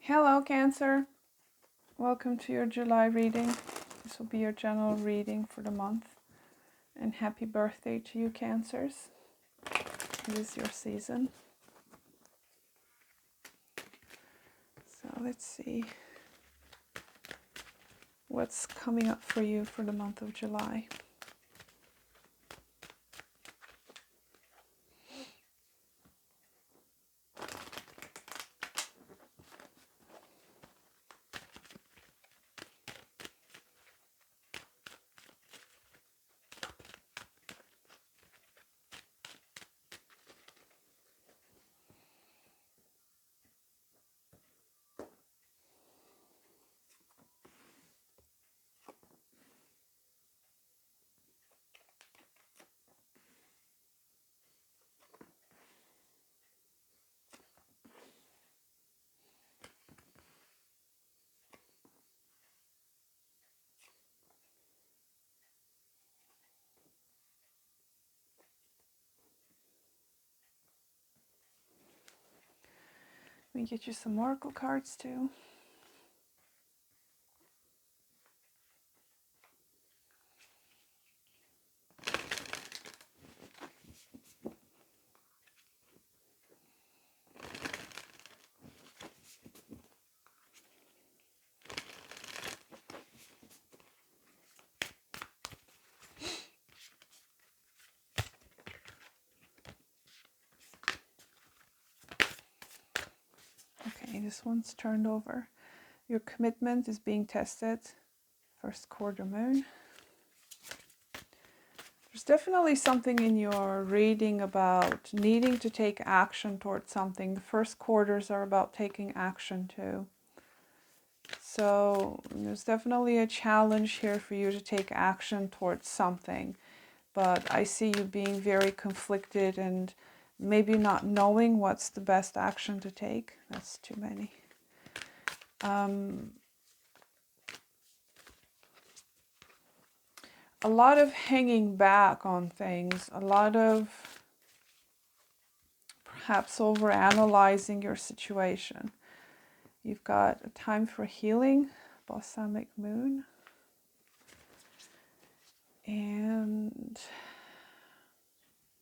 Hello, Cancer. Welcome to your July reading. This will be your general reading for the month. And happy birthday to you, Cancers. It is your season. So let's see what's coming up for you for the month of July. Let me get you some oracle cards too. Okay, this one's turned over. Your commitment is being tested. First quarter moon. There's definitely something in your reading about needing to take action towards something. The first quarters are about taking action too. So there's definitely a challenge here for you to take action towards something. But I see you being very conflicted and maybe not knowing what's the best action to take. That's too many. A lot of hanging back on things, a lot of perhaps overanalyzing your situation. You've got a time for healing, balsamic moon, and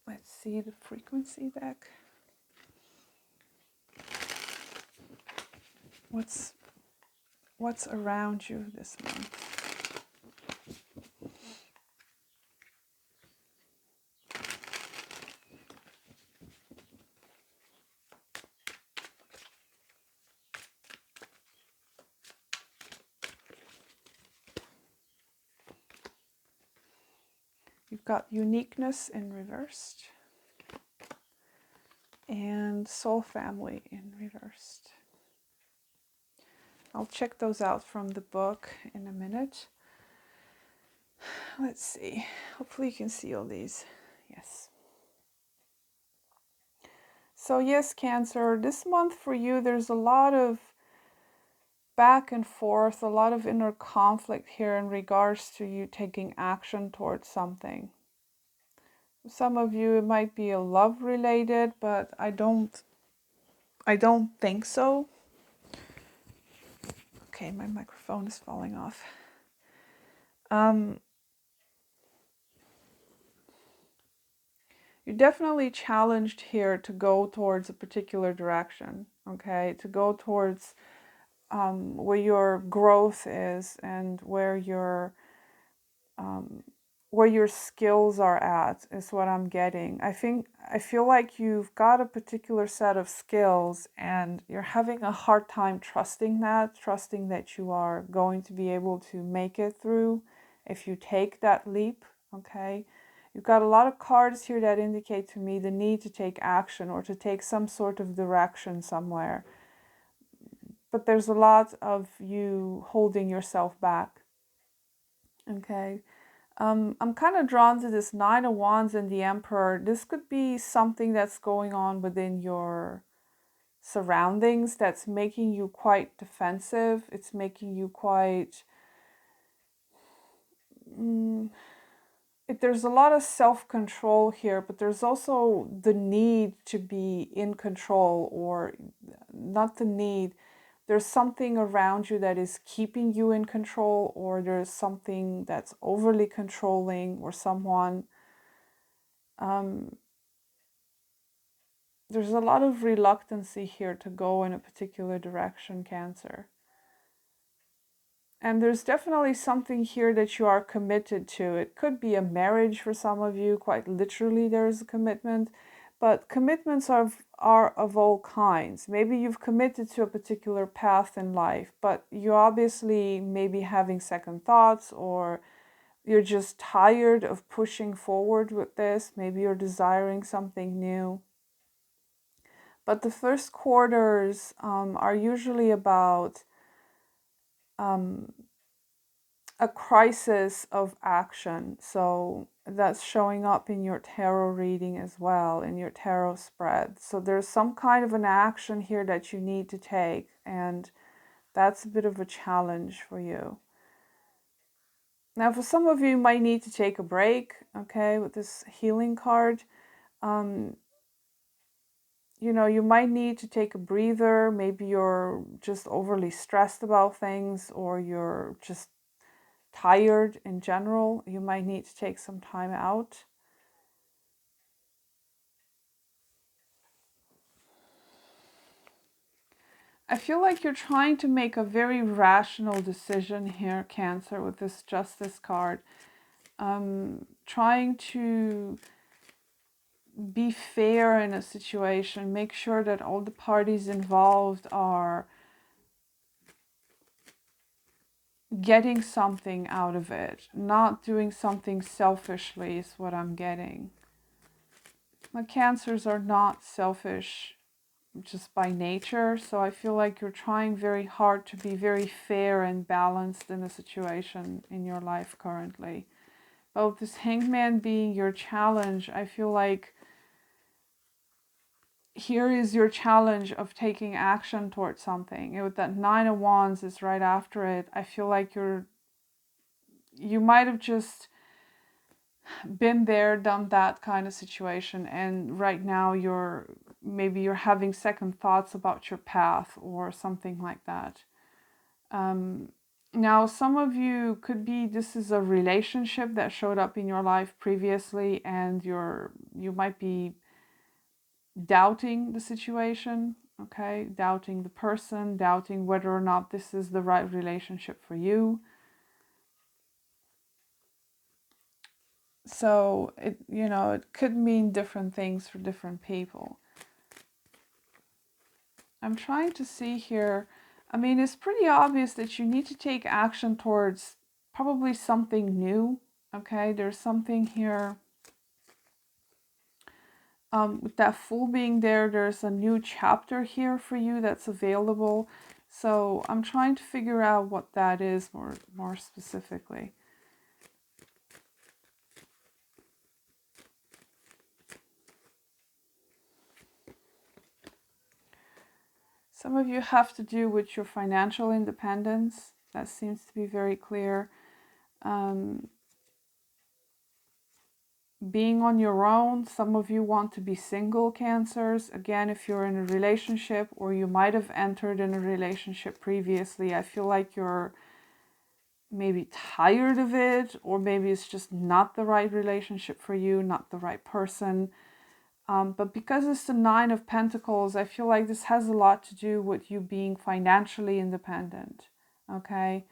let's see the frequency deck. What's around you this month? You've got uniqueness in reversed and soul family in reversed. I'll check those out from the book in a minute. Let's see. Hopefully you can see all these. Yes. So yes, Cancer, this month for you, there's a lot of back and forth, a lot of inner conflict here in regards to you taking action towards something. Some of you, it might be a love related, but I don't think so. Okay, my microphone is falling off. You're definitely challenged here to go towards a particular direction, okay? To go towards where your growth is and where your skills are at is what I'm getting. I feel like you've got a particular set of skills and you're having a hard time trusting that you are going to be able to make it through if you take that leap, okay? You've got a lot of cards here that indicate to me the need to take action or to take some sort of direction somewhere. But there's a lot of you holding yourself back, okay? I'm kind of drawn to this Nine of Wands and the Emperor. This could be something that's going on within your surroundings that's making you quite defensive. It's making you quite... there's a lot of self-control here, but there's also the need to be in control, or not the need. there's something around you that is keeping you in control, or there's something that's overly controlling, or someone. There's a lot of reluctancy here to go in a particular direction, Cancer. And there's definitely something here that you are committed to. It could be a marriage for some of you, quite literally there is a commitment, but commitments are of all kinds. Maybe you've committed to a particular path in life, but you obviously may be having second thoughts, or you're just tired of pushing forward with this. Maybe you're desiring something new. But the first quarters are usually about a crisis of action. So that's showing up in your tarot reading as well, in your tarot spread. So there's some kind of an action here that you need to take, and that's a bit of a challenge for you. Now, for some of you, you might need to take a break, okay, with this healing card. You know, you might need to take a breather. Maybe you're just overly stressed about things, or you're just tired in general. You might need to take some time out. I feel like you're trying to make a very rational decision here, Cancer, with this Justice card. Trying to be fair in a situation, make sure that all the parties involved are getting something out of it, not doing something selfishly is what I'm getting. My Cancers are not selfish just by nature, so I feel like you're trying very hard to be very fair and balanced in the situation in your life currently. But with this Hangman being your challenge, I feel like here is your challenge of taking action towards something. And with that Nine of Wands is right after it, I feel like you might have just been there, done that kind of situation, and right now maybe you're having second thoughts about your path or something like that. Now, some of you could be, this is a relationship that showed up in your life previously, and you might be doubting the situation, okay? Doubting the person, doubting whether or not this is the right relationship for you. So it could mean different things for different people. I'm trying to see here. I mean, it's pretty obvious that you need to take action towards probably something new. Okay, there's something here. With that Fool being there, there's a new chapter here for you that's available. So I'm trying to figure out what that is more specifically. Some of you have to do with your financial independence. That seems to be very clear. Being on your own. Some of you want to be single, Cancers. Again, if you're in a relationship, or you might have entered in a relationship previously, I feel like you're maybe tired of it, or maybe it's just not the right relationship for you, not the right person. But because it's the Nine of Pentacles, I feel like this has a lot to do with you being financially independent, okay?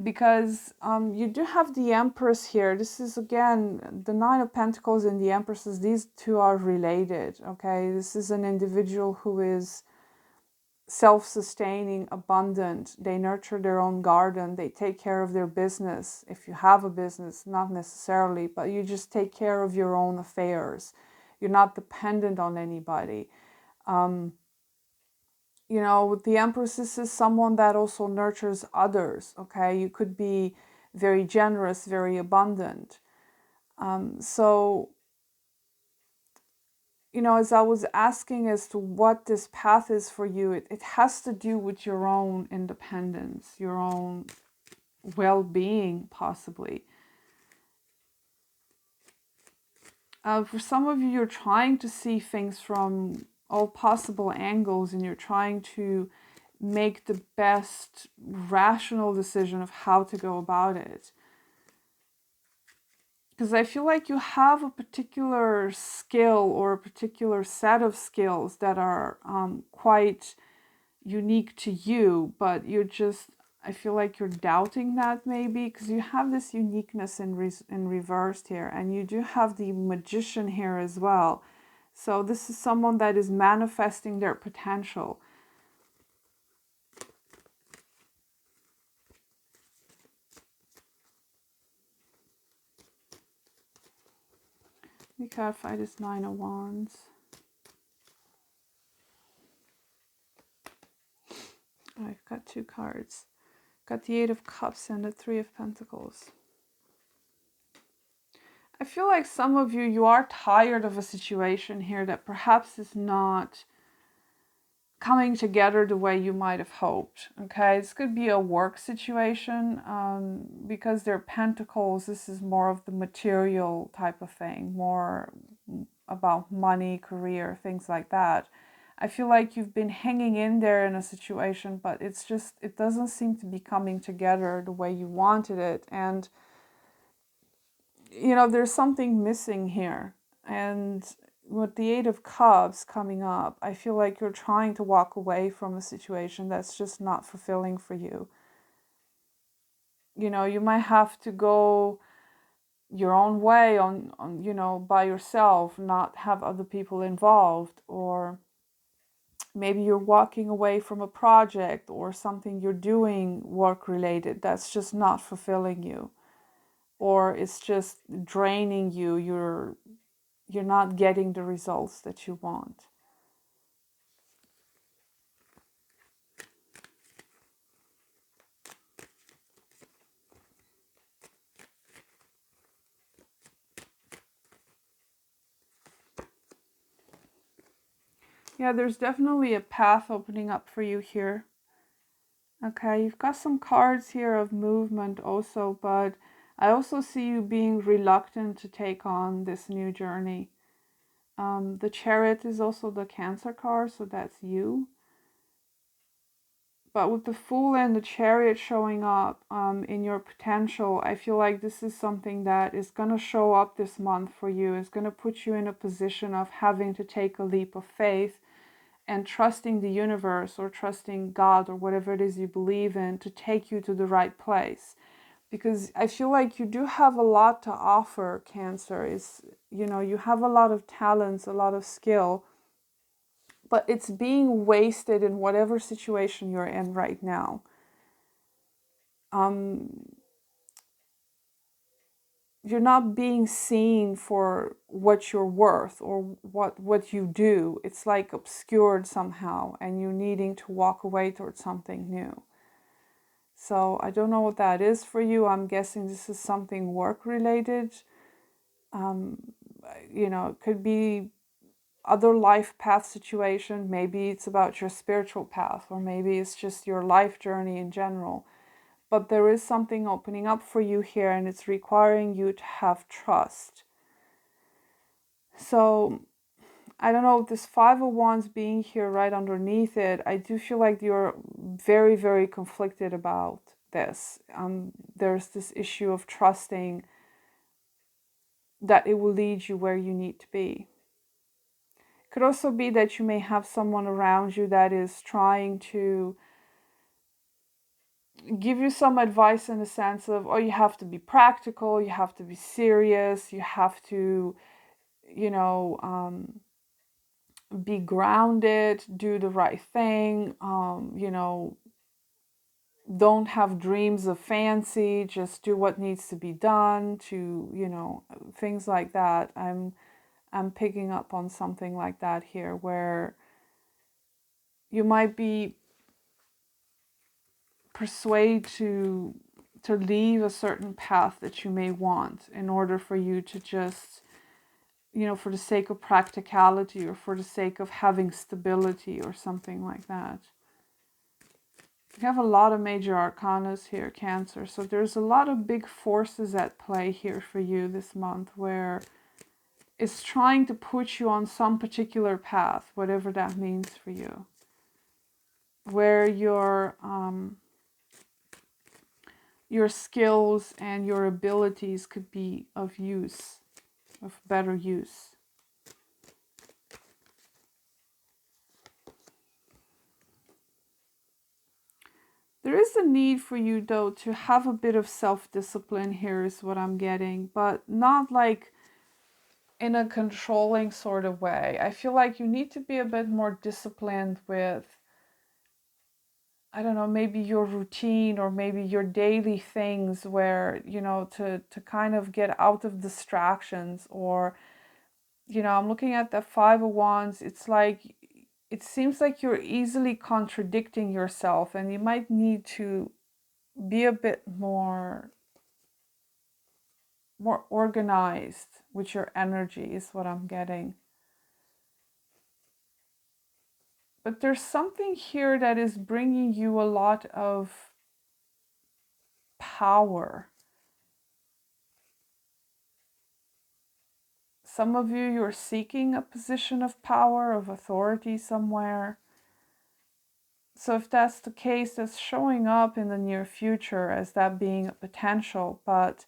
Because you do have the Empress here. This is, again, the Nine of Pentacles and the Empresses. These two are related, okay? This is an individual who is self-sustaining, abundant. They nurture their own garden. They take care of their business. If you have a business, not necessarily, but you just take care of your own affairs. You're not dependent on anybody. You know, with the Empress, this is someone that also nurtures others, okay? You could be very generous, very abundant. So, you know, as I was asking as to what this path is for you, it has to do with your own independence, your own well-being, possibly. For some of you, you're trying to see things from all possible angles, and you're trying to make the best rational decision of how to go about it. Because I feel like you have a particular skill or a particular set of skills that are quite unique to you, but you're just, I feel like you're doubting that maybe, because you have this uniqueness in reversed here, and you do have the magician here as well. So this is someone that is manifesting their potential. We gotta find this Nine of Wands. I've got two cards. Got the Eight of Cups and the Three of Pentacles. I feel like some of you are tired of a situation here that perhaps is not coming together the way you might have hoped. Okay, this could be a work situation because they're pentacles. This is more of the material type of thing, more about money, career, things like that. I feel like you've been hanging in there in a situation, but it's just, it doesn't seem to be coming together the way you wanted it. And, you know, there's something missing here. And with the Eight of Cups coming up, I feel like you're trying to walk away from a situation that's just not fulfilling for you. You know, you might have to go your own way on you know, by yourself, not have other people involved, or maybe you're walking away from a project or something you're doing work related that's just not fulfilling you, or it's just draining you. You're not getting the results that you want. Yeah, there's definitely a path opening up for you here. Okay, you've got some cards here of movement also, but I also see you being reluctant to take on this new journey. The Chariot is also the Cancer card, so that's you. But with the Fool and the Chariot showing up in your potential, I feel like this is something that is going to show up this month for you. It's going to put you in a position of having to take a leap of faith and trusting the universe or trusting God or whatever it is you believe in to take you to the right place. Because I feel like you do have a lot to offer, Cancer. You know, you have a lot of talents, a lot of skill, but it's being wasted in whatever situation you're in right now. You're not being seen for what you're worth or what you do. It's like obscured somehow, and you needing to walk away towards something new. So I don't know what that is for you. I'm guessing this is something work related. You know, it could be other life path situation. Maybe it's about your spiritual path, or maybe it's just your life journey in general. But there is something opening up for you here, and it's requiring you to have trust. So I don't know, this Five of Wands being here right underneath it, I do feel like you're very, very conflicted about this. There's this issue of trusting that it will lead you where you need to be. It could also be that you may have someone around you that is trying to give you some advice in the sense of, oh, you have to be practical, you have to be serious, you have to, you know, be grounded, do the right thing, you know, don't have dreams of fancy, just do what needs to be done, to, you know, things like that. I'm picking up on something like that here, where you might be persuaded to leave a certain path that you may want in order for you to just, you know, for the sake of practicality or for the sake of having stability or something like that. You have a lot of major arcanas here, Cancer. So there's a lot of big forces at play here for you this month, where it's trying to put you on some particular path, whatever that means for you. where your skills and your abilities could be of use, of better use. There is a need for you, though, to have a bit of self-discipline here is what I'm getting, but not like in a controlling sort of way. I feel like you need to be a bit more disciplined with, I don't know, maybe your routine or maybe your daily things where, to kind of get out of distractions. Or, I'm looking at the Five of Wands. It's like, it seems like you're easily contradicting yourself, and you might need to be a bit more organized with your energy is what I'm getting. But there's something here that is bringing you a lot of power. Some of you, you're seeking a position of power, of authority somewhere. So if that's the case, that's showing up in the near future as that being a potential. But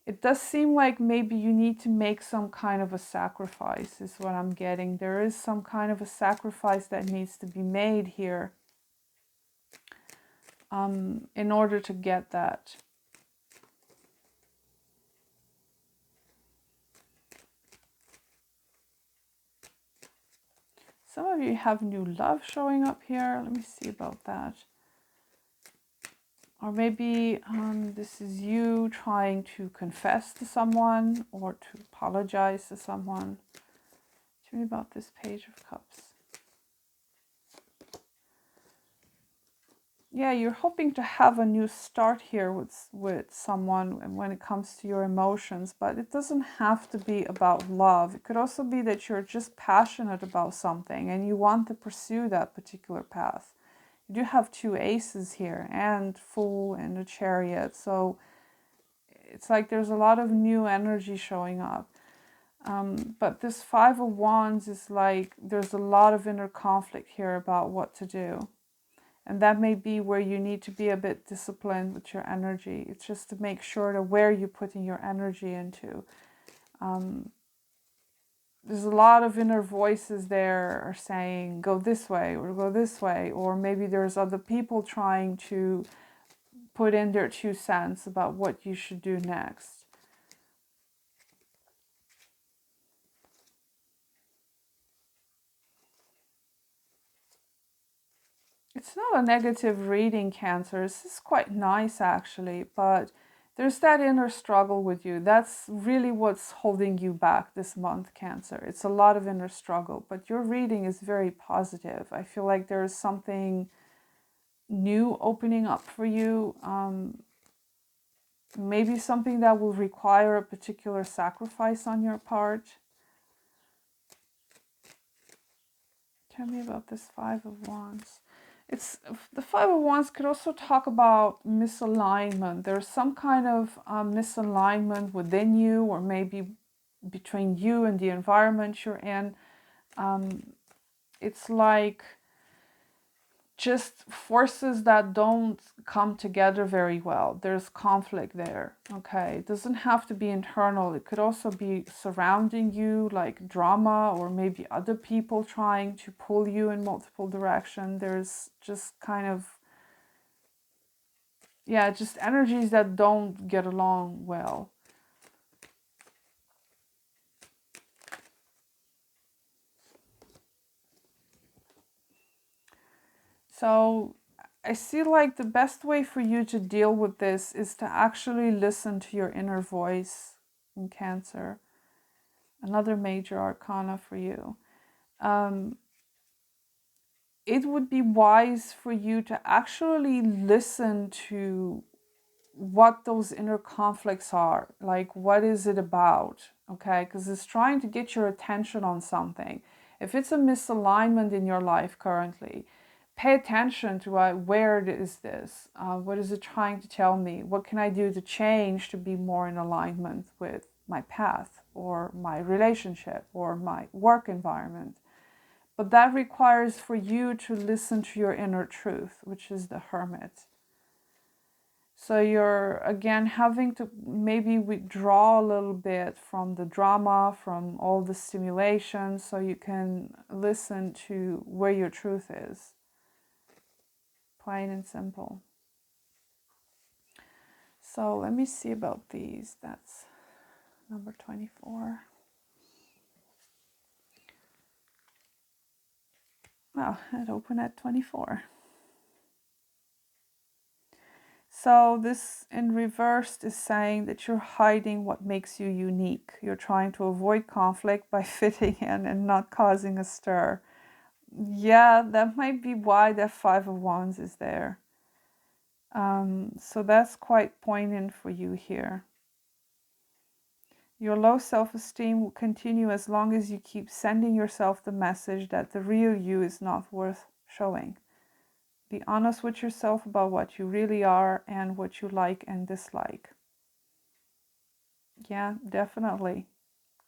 it does seem like maybe you need to make some kind of a sacrifice is what I'm getting. There is some kind of a sacrifice that needs to be made here in order to get that. Some of you have new love showing up here. Let me see about that. Or maybe this is you trying to confess to someone or to apologize to someone. Tell me about this Page of Cups. Yeah, you're hoping to have a new start here with someone and when it comes to your emotions, but it doesn't have to be about love. It could also be that you're just passionate about something and you want to pursue that particular path. You do have two aces here and Fool and the Chariot, so it's like there's a lot of new energy showing up. But this Five of Wands is like there's a lot of inner conflict here about what to do. And that may be where you need to be a bit disciplined with your energy. It's just to make sure that where you're putting your energy into. There's a lot of inner voices there are saying, go this way or go this way. Or maybe there's other people trying to put in their 2 cents about what you should do next. It's not a negative reading, Cancer. This is quite nice, actually, but there's that inner struggle with you. That's really what's holding you back this month, Cancer. It's a lot of inner struggle, but your reading is very positive. I feel like there's something new opening up for you. Maybe something that will require a particular sacrifice on your part. Tell me about this Five of Wands. The Five of Wands could also talk about misalignment. There's some kind of misalignment within you, or maybe between you and the environment you're in. It's like just forces that don't come together very well. There's conflict there, okay? It doesn't have to be internal. It could also be surrounding you, like drama, or maybe other people trying to pull you in multiple directions. There's just kind of, yeah, just energies that don't get along well. So I see like the best way for you to deal with this is to actually listen to your inner voice in Cancer. Another major arcana for you. It would be wise for you to actually listen to what those inner conflicts are. Like, what is it about? Okay, because it's trying to get your attention on something. If it's a misalignment in your life currently, pay attention to where is this? What is it trying to tell me? What can I do to change to be more in alignment with my path or my relationship or my work environment? But that requires for you to listen to your inner truth, which is the Hermit. So you're, again, having to maybe withdraw a little bit from the drama, from all the stimulation, so you can listen to where your truth is. Plain and simple. So let me see about these. That's number 24. Well, it opened at 24. So this in reverse is saying that you're hiding what makes you unique. You're trying to avoid conflict by fitting in and not causing a stir. Yeah, that might be why that Five of Wands is there. So that's quite poignant for you here. Your low self-esteem will continue as long as you keep sending yourself the message that the real you is not worth showing. Be honest with yourself about what you really are and what you like and dislike. Yeah, definitely.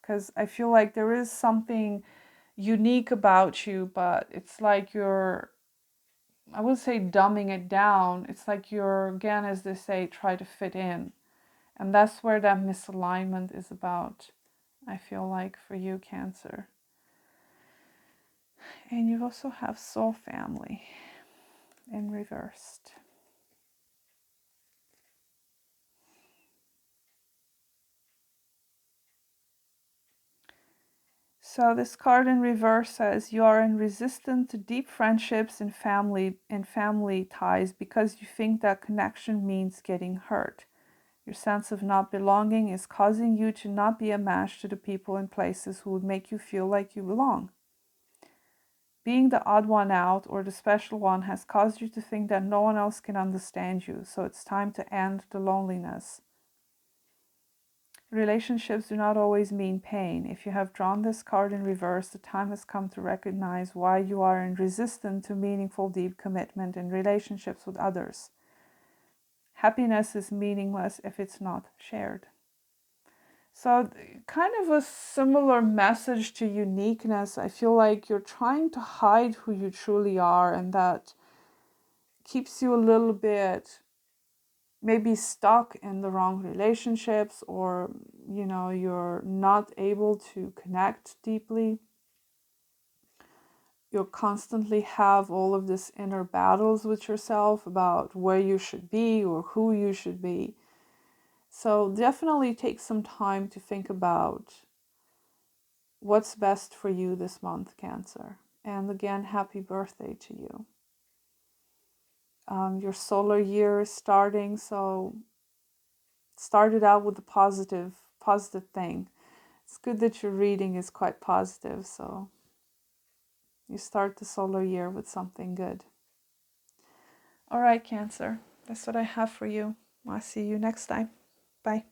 Because I feel like there is something unique about you, but it's like you're, I would say, dumbing it down. It's like you're, again, as they say, try to fit in. And that's where that misalignment is about, I feel like, for you, Cancer. And you also have soul family in reversed. So this card in reverse says you are resistant to deep friendships and family ties because you think that connection means getting hurt. Your sense of not belonging is causing you to not be a match to the people and places who would make you feel like you belong. Being the odd one out or the special one has caused you to think that no one else can understand you, so it's time to end the loneliness. Relationships do not always mean pain. If you have drawn this card in reverse, the time has come to recognize why you are resistant to meaningful, deep commitment in relationships with others. Happiness is meaningless if it's not shared. So kind of a similar message to uniqueness. I feel like you're trying to hide who you truly are, and that keeps you a little bit maybe stuck in the wrong relationships, or you're not able to connect deeply. You'll constantly have all of this inner battles with yourself about where you should be or who you should be. So definitely take some time to think about what's best for you this month, Cancer. And again, happy birthday to you. Your solar year is starting, so start it out with a positive thing. It's good that your reading is quite positive, so you start the solar year with something good. All right, Cancer, that's what I have for you. I'll see you next time. Bye.